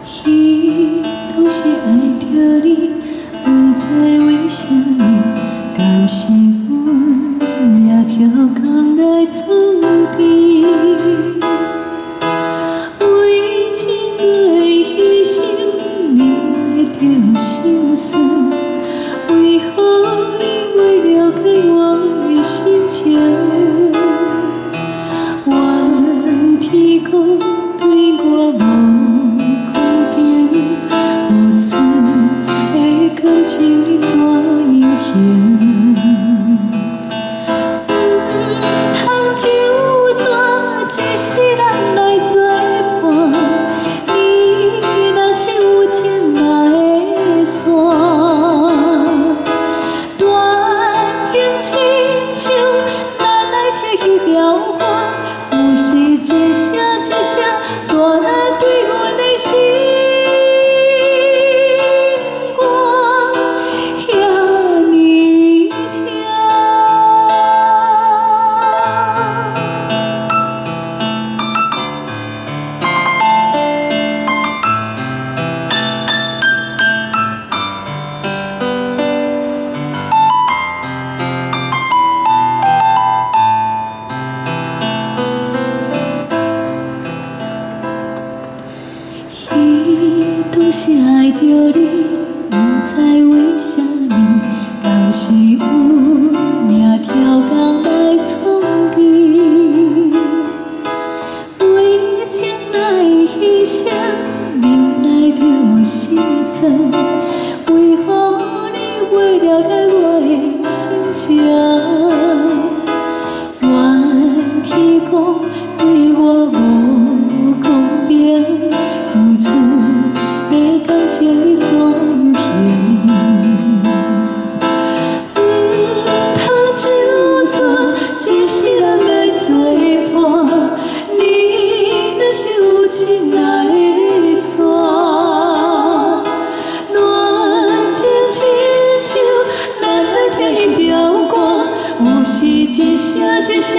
彼都是爱着你，不知为什么，敢是阮命跳工来创治。为情爱牺牲，命来着心酸。为何你袂了解我的心情？怨天公对我无公平，无情的感情你怎样行？通就怎一世人来作伴？你若是有情嘛会煞？断情亲像咱来贴彼条歌，有时一声一声大人对阮的心肝，遐尼疼。彼都是爱着你，不知为什么，敢是阮命跳工来创治。为情爱牺牲，忍耐着心酸，为何你袂了解我的心情？怨天公对我无公平，付出的感情你怎样行？通就怎一世人来作伴？你若是有情嘛会煞？暖情亲像咱来听彼条歌，有时一声一声。